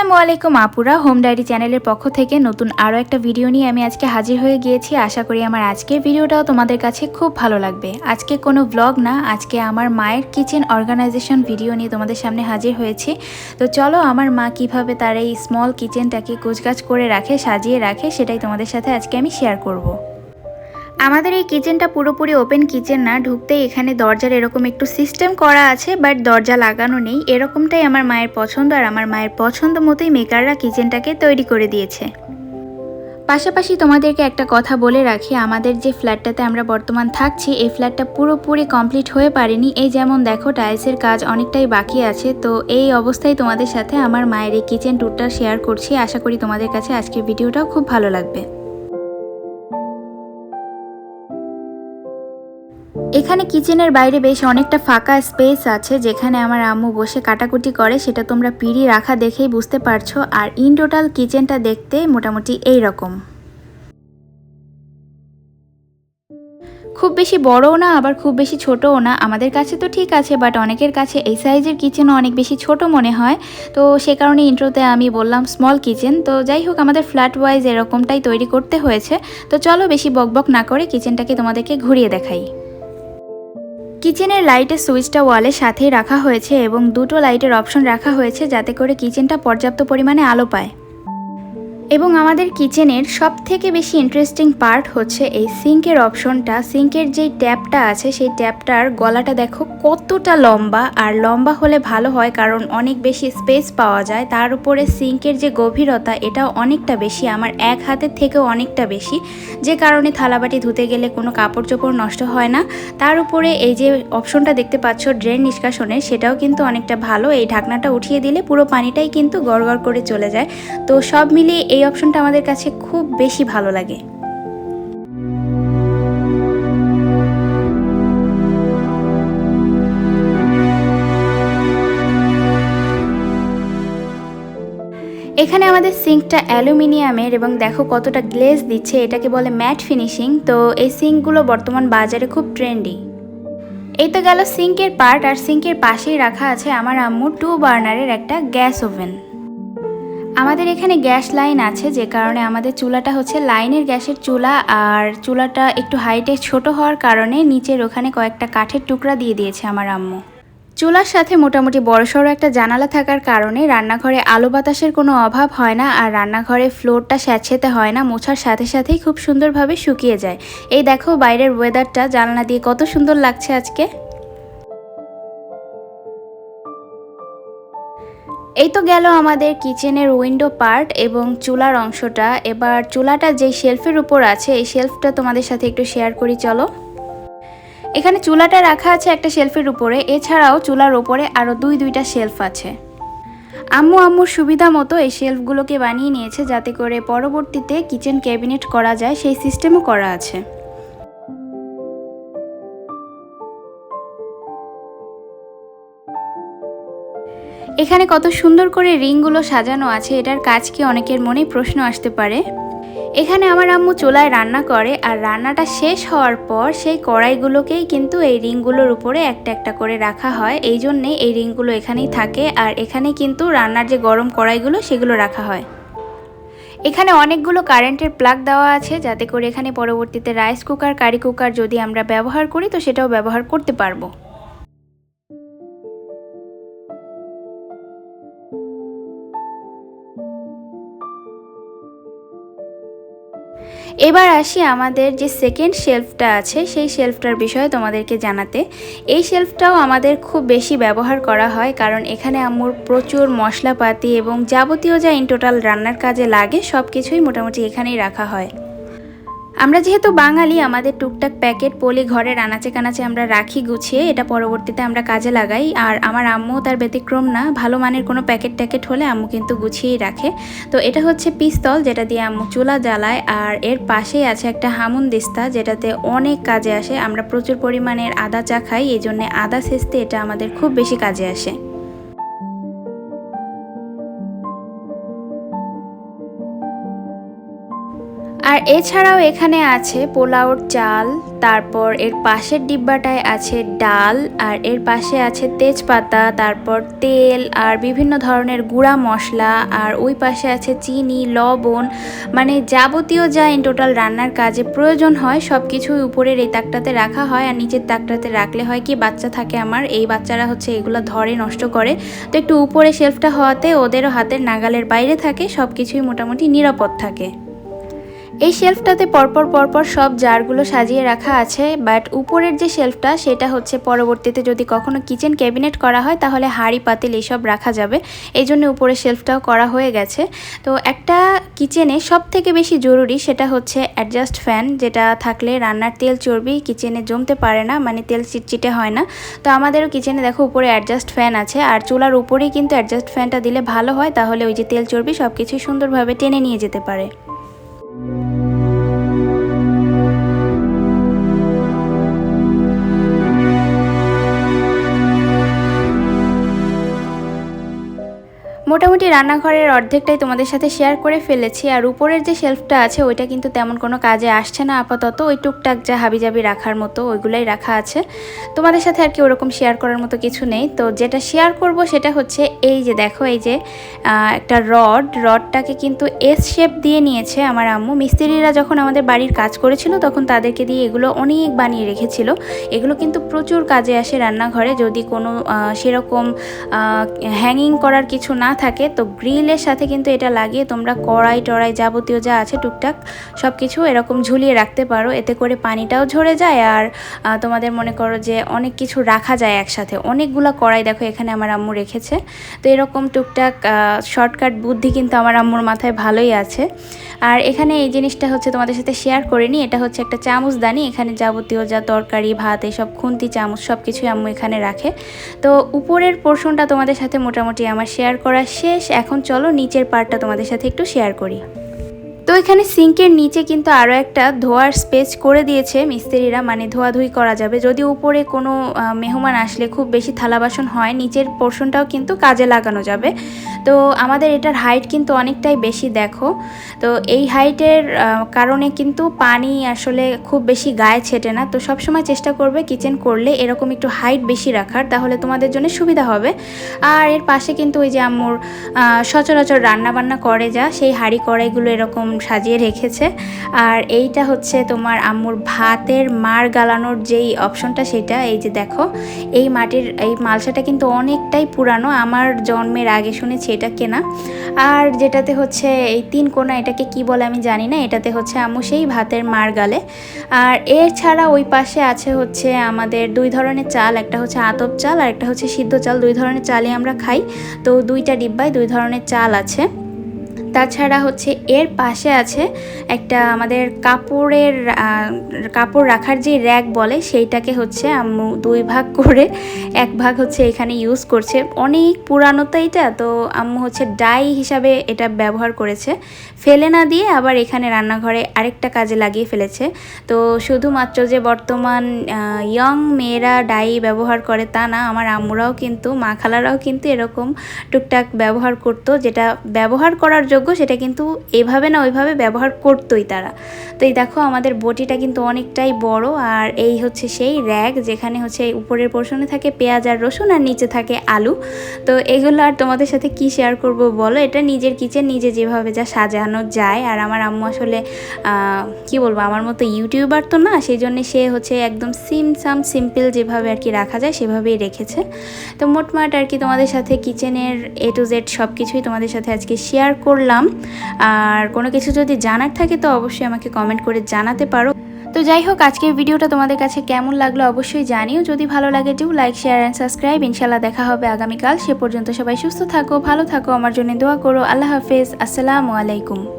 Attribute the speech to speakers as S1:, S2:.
S1: আসসালামু আলাইকুম আপুরা, হোম ডায়েরি চ্যানেলের পক্ষ থেকে নতুন আরও একটা ভিডিও নিয়ে আমি আজকে হাজির হয়ে গিয়েছি। আশা করি আমার আজকের ভিডিওটাও তোমাদের কাছে খুব ভালো লাগবে। আজকে কোনো ব্লগ না, আজকে আমার মায়ের কিচেন অর্গানাইজেশন ভিডিও নিয়ে তোমাদের সামনে হাজির হয়েছি। তো চলো আমার মা কিভাবে তার এই স্মল কিচেনটাকে গোছগাছ করে রাখে, সাজিয়ে রাখে, সেটাই তোমাদের সাথে আজকে আমি শেয়ার করব। আমাদের এই কিচেনটা পুরোপুরি ওপেন কিচেন না, ঢুকতেই এখানে দরজার এরকম একটু সিস্টেম করা আছে, বাট দরজা লাগানো নেই। এরকমটাই আমার মায়ের পছন্দ, আর আমার মায়ের পছন্দ মতোই মেকাররা কিচেনটাকে তৈরি করে দিয়েছে। পাশাপাশি তোমাদেরকে একটা কথা বলে রাখি, আমাদের যে ফ্ল্যাটটাতে আমরা বর্তমান থাকছি, এই ফ্ল্যাটটা পুরোপুরি কমপ্লিট হয়ে পারেনি। এই যেমন দেখো, টাইলসের কাজ অনেকটাই বাকি আছে। তো এই অবস্থায় তোমাদের সাথে আমার মায়ের এই কিচেন ট্যুরটা শেয়ার করছি। আশা করি তোমাদের কাছে আজকের ভিডিওটাও খুব ভালো লাগবে। এখানে কিচেনের বাইরে বেশ অনেকটা ফাঁকা স্পেস আছে, যেখানে আমার আম্মু বসে কাটাকুটি করে, সেটা তোমরা পিঁড়ি রাখা দেখেই বুঝতে পারছো। আর ইন টোটাল কিচেনটা দেখতে মোটামুটি এই রকম, খুব বেশি বড়ও না আবার খুব বেশি ছোটও না। আমাদের কাছে তো ঠিক আছে, বাট অনেকের কাছে এই সাইজের কিচেনও অনেক বেশি ছোট মনে হয়। তো সে কারণে ইন্ট্রোতে আমি বললাম স্মল কিচেন। তো যাই হোক, আমাদের ফ্ল্যাট ওয়াইজ এরকমটাই তৈরি করতে হয়েছে। তো চলো বেশি বকবক না করে কিচেনটাকে তোমাদেরকে ঘুরিয়ে দেখাই। কিচেনের লাইটের সুইচটা ওয়ালের সাথেই রাখা হয়েছে এবং দুটো লাইটের অপশন রাখা হয়েছে, যাতে করে কিচেনটা পর্যাপ্ত পরিমাণে আলো পায়। এবং আমাদের কিচেনের সবথেকে বেশি ইন্টারেস্টিং পার্ট হচ্ছে এই সিঙ্কের অপশনটা। সিঙ্কের যেই ট্যাপটা আছে, সেই ট্যাপটার গলাটা দেখো কতটা লম্বা, আর লম্বা হলে ভালো হয় কারণ অনেক বেশি স্পেস পাওয়া যায়। তার উপরে সিঙ্কের যে গভীরতা, এটাও অনেকটা বেশি, আমার এক হাতের থেকেও অনেকটা বেশি, যে কারণে থালাবাটি ধুতে গেলে কোনো কাপড় চোপড় নষ্ট হয় না। তার উপরে এই যে অপশনটা দেখতে পাচ্ছ ড্রেন নিষ্কাশনের, সেটাও কিন্তু অনেকটা ভালো। এই ঢাকনাটা উঠিয়ে দিলে পুরো পানিটাই কিন্তু গড়গড় করে চলে যায়। তো সব মিলিয়ে এই অপশনটা আমাদের কাছে খুব বেশি ভালো লাগে। এখানে আমাদের সিঙ্কটা অ্যালুমিনিয়ামের এবং দেখো কতটা গ্লেজ দিচ্ছে, এটাকে বলে ম্যাট ফিনিশিং। তো এই সিঙ্কগুলো বর্তমান বাজারে খুব ট্রেন্ডি। এই তো গেল সিঙ্কের পার্ট, আর সিঙ্কের পাশেই রাখা আছে আমার আম্মুর 2 বার্নারের একটা গ্যাস ওভেন। আমাদের এখানে গ্যাস লাইন আছে, যে কারণে আমাদের চুলাটা হচ্ছে লাইনের গ্যাসের চুলা, আর চুলাটা একটু হাইটে ছোট হওয়ার কারণে নিচের ওখানে কয়েকটা কাঠের টুকরা দিয়ে দিয়েছে আমার আম্মু। চুলার সাথে মোটামুটি বড়সড় একটা জানালা থাকার কারণে রান্নাঘরে আলো বাতাসের কোনো অভাব হয় না, আর রান্নাঘরে ফ্লোরটা স্যাঁতসেঁতে হয় না, মোছার সাথে সাথেই খুব সুন্দরভাবে শুকিয়ে যায়। এই দেখো বাইরের ওয়েদারটা জানলা দিয়ে কত সুন্দর লাগছে আজকে। এই তো গেল আমাদের কিচেনের উইন্ডো পার্ট এবং চুলার অংশটা। এবার চুলাটা যেই শেলফের উপর আছে, এই শেলফটা তোমাদের সাথে একটু শেয়ার করি চলো। এখানে চুলাটা রাখা আছে একটা শেলফের উপরে, এছাড়াও চুলার উপরে আরও দুইটা শেলফ আছে। আম্মুর সুবিধা মতো এই শেলফগুলোকে বানিয়ে নিয়েছে, যাতে করে পরবর্তীতে কিচেন ক্যাবিনেট করা যায়, সেই সিস্টেমও করা আছে। এখানে কত সুন্দর করে রিংগুলো সাজানো আছে, এটার কাজ কি অনেকের মনে প্রশ্ন আসতে পারে। এখানে আমার আম্মু চুলায় রান্না করে, আর রান্নাটা শেষ হওয়ার পর সেই কড়াইগুলোকেই কিন্তু এই রিংগুলোর উপরে একটা একটা করে রাখা হয়। এই জন্যে এই রিংগুলো এখানেই থাকে, আর এখানে কিন্তু রান্নার যে গরম কড়াইগুলো সেগুলো রাখা হয়। এখানে অনেকগুলো কারেন্টের প্লাগ দেওয়া আছে, যাতে করে এখানে পরবর্তীতে রাইস কুকার, কারি কুকার যদি আমরা ব্যবহার করি তো সেটাও ব্যবহার করতে পারবো। এবার আসি আমাদের যে সেকেন্ড শেলফটা আছে, সেই শেলফটার বিষয়ে তোমাদেরকে জানাতে। এই শেলফটাও আমাদের খুব বেশি ব্যবহার করা হয়, কারণ এখানে আম্মুর প্রচুর মশলাপাতি এবং যাবতীয় যা ইন টোটাল রান্নার কাজে লাগে সব কিছুই মোটামুটি এখানেই রাখা হয়। আমরা যেহেতু বাঙালি, আমাদের টুকটাক প্যাকেট পলি ঘরের আনাচে কানাচে আমরা রাখি গুছিয়ে, এটা পরবর্তীতে আমরা কাজে লাগাই। আর আমার আম্মু তার ব্যতিক্রম না, ভালো মানের কোনো প্যাকেট হলে আম্মু কিন্তু গুছিয়েই রাখে। তো এটা হচ্ছে পিস্তল, যেটা দিয়ে আম্মু চুলা জ্বালায়, আর এর পাশেই আছে একটা হামুনদিস্তা, যেটাতে অনেক কাজে আসে। আমরা প্রচুর পরিমাণের আদা চা খাই, এই জন্যে আদা ছেঁচতে এটা আমাদের খুব বেশি কাজে আসে। আর এছাড়াও এখানে আছে পোলাওর চাল, তারপর এর পাশের ডিব্বাটায় আছে ডাল, আর এর পাশে আছে তেজপাতা, তারপর তেল আর বিভিন্ন ধরনের গুঁড়া মশলা, আর ওই পাশে আছে চিনি, লবণ, মানে যাবতীয় যা ইন টোটাল রান্নার কাজে প্রয়োজন হয় সব কিছুই উপরের এই তাকটাতে রাখা হয়। আর নিচের তাকটাতে রাখলে হয় কি, বাচ্চা থাকে আমার, এই বাচ্চারা হচ্ছে এগুলো ধরে নষ্ট করে, তো একটু উপরে শেলফটা হওয়াতে ওদেরও হাতের নাগালের বাইরে থাকে, সব কিছুই মোটামুটি নিরাপদ থাকে। এই শেলফটাতে পরপর সব জারগুলো সাজিয়ে রাখা আছে, বাট উপরের যে শেলফটা সেটা হচ্ছে পরবর্তীতে যদি কখনো কিচেন ক্যাবিনেট করা হয় তাহলে হাঁড়ি পাতিল এইসব রাখা যাবে, এই জন্য উপরের শেলফটাও করা হয়ে গেছে। তো একটা কিচেনে সব থেকে বেশি জরুরি সেটা হচ্ছে অ্যাডজাস্ট ফ্যান, যেটা থাকলে রান্নার তেল চর্বি কিচেনে জমতে পারে না, মানে তেল চিটচিটে হয় না। তো আমাদেরও কিচেনে দেখো উপরে অ্যাডজাস্ট ফ্যান আছে, আর চুলার উপরেই কিন্তু অ্যাডজাস্ট ফ্যানটা দিলে ভালো হয়, তাহলে ওই যে তেল চর্বি সব কিছুই সুন্দরভাবে টেনে নিয়ে যেতে পারে। মোটামুটি রান্নাঘরের অর্ধেকটাই তোমাদের সাথে শেয়ার করে ফেলেছি। আর উপরের যে শেলফটা আছে ওইটা কিন্তু তেমন কোনো কাজে আসছে না আপাতত, ওই টুকটাক যা হাবিজাবি রাখার মতো ওইগুলাই রাখা আছে, তোমাদের সাথে আর কি ওরকম শেয়ার করার মতো কিছু নেই। তো যেটা শেয়ার করব সেটা হচ্ছে এই যে দেখো, এই যে একটা রডটাকে কিন্তু এস শেপ দিয়ে নিয়েছে আমার আম্মু। মিস্ত্রিরা যখন আমাদের বাড়ির কাজ করেছিল তখন তাদেরকে দিয়ে এগুলো অনেক বানিয়ে রেখেছিল। এগুলো কিন্তু প্রচুর কাজে আসে রান্নাঘরে, যদি কোনো সেরকম হ্যাঙ্গিং করার কিছু না থাকে তো গ্রিলের সাথে কিন্তু এটা লাগিয়ে তোমরা কড়াই টড়াই যাবতীয় যা আছে টুকটাক সব কিছু এরকম ঝুলিয়ে রাখতে পারো, এতে করে পানিটাও ঝরে যায় আর তোমাদের মনে করো যে অনেক কিছু রাখা যায় একসাথে। অনেকগুলো কড়াই দেখো এখানে আমার আম্মু রেখেছে, তো এরকম টুকটাক শর্টকাট বুদ্ধি কিন্তু আমার আম্মুর মাথায় ভালোই আছে। আর এখানে এই জিনিসটা হচ্ছে তোমাদের সাথে শেয়ার করিনি, এটা হচ্ছে একটা চামচদানি, এখানে যাবতীয় যা তরকারি ভাত এইসব খুন্তি চামচ সব কিছুই আম্মু এখানে রাখে। তো উপরের পোর্শনটা তোমাদের সাথে মোটামুটি আমার শেয়ার করা শেষ, এখন চলো নিচের পার্টটা তোমাদের সাথে একটু শেয়ার করি। তো এখানে সিঙ্কের নিচে কিন্তু আরও একটা ধোয়ার স্পেস করে দিয়েছে মিস্ত্রিরা, মানে ধোয়াধুয়ি করা যাবে যদি উপরে কোনো মেহমান আসলে খুব বেশি থালা বাসন হয়, নিচের পোর্শনটাও কিন্তু কাজে লাগানো যাবে। তো আমাদের এটার হাইট কিন্তু অনেকটাই বেশি দেখো, তো এই হাইটের কারণে কিন্তু পানি আসলে খুব বেশি গায়ে ছেটে না। তো সবসময় চেষ্টা করবে কিচেন করলে এরকম একটু হাইট বেশি রাখার, তাহলে তোমাদের জন্য সুবিধা হবে। আর এর পাশে কিন্তু ওই যে আম্মুর সচরাচর রান্নাবান্না করে যা সেই হাঁড়ি কড়াইগুলো এরকম সাজিয়ে রেখেছে। আর এইটা হচ্ছে তোমার আম্মুর ভাতের মাড় গালানোর যেই অপশনটা সেটা, এই যে দেখো এই মাটির এই মালসাটা কিন্তু অনেকটাই পুরানো, আমার জন্মের আগে শুনেছি এটা কেনা। আর যেটাতে হচ্ছে এই 3 কোনা, এটাকে কি বলে আমি জানি না, এটাতে হচ্ছে আম্মু সেই ভাতের মাড় গালে। আর এছাড়া ওই পাশে আছে হচ্ছে আমাদের 2 ধরনের চাল, একটা হচ্ছে আতপ চাল আর একটা হচ্ছে সিদ্ধ চাল, 2 ধরনের চালই আমরা খাই। তো 2টা ডিব্বায় 2 ধরনের চাল আছে। তাছাড়া হচ্ছে এর পাশে আছে একটা আমাদের কাপড় রাখার যে র্যাক বলে সেইটাকে হচ্ছে আম্মু 2 ভাগ করে 1 ভাগ হচ্ছে এখানে ইউজ করছে। অনেক পুরানো তো এটা, তো আম্মু হচ্ছে ডাই হিসাবে এটা ব্যবহার করেছে, ফেলে না দিয়ে আবার এখানে রান্নাঘরে আরেকটা কাজে লাগিয়ে ফেলেছে। তো শুধুমাত্র যে বর্তমান ইয়ং মেয়েরা ডাই ব্যবহার করে তা না, আমার আম্মুরাও কিন্তু, মা খালারাও কিন্তু এরকম টুকটাক ব্যবহার করতো, যেটা ব্যবহার করার যোগ্য সেটা কিন্তু এভাবে না ওইভাবে ব্যবহার করতোই তারা। তো এই দেখো আমাদের বটিটা কিন্তু অনেকটাই বড়, আর এই হচ্ছে সেই র্যাক যেখানে হচ্ছে উপরের পোর্শনে থাকে পেঁয়াজ আর রসুন আর নিচে থাকে আলু। তো এগুলো আর তোমাদের সাথে কি শেয়ার করব বলো, এটা নিজের কিচেন নিজে যেভাবে যা সাজানো যায়। আর আমার আম্মু আসলে কি বলবো, আমার মতো ইউটিউবার তো না, সেই জন্য সে হচ্ছে একদম সিম্পল যেভাবে আর কি রাখা যায় সেভাবেই রেখেছে। তো মোটমাট আর কি তোমাদের সাথে কিচেনের A to Z সব কিছুই তোমাদের সাথে আজকে শেয়ার করলাম। আর কোনো কিছু যদি জানার থাকে তো অবশ্যই আমাকে কমেন্ট করে জানাতে পারো। তো যাই হোক, আজকের ভিডিওটা তোমাদের কাছে কেমন লাগলো অবশ্যই জানিও, যদি ভালো লাগে do like share and subscribe. ইনশাল্লাহ দেখা হবে আগামীকাল, সে পর্যন্ত সবাই সুস্থ থাকো, ভালো থাকো, আমার জন্য দোয়া করো। আল্লাহ হাফেজ, আসসালামু আলাইকুম।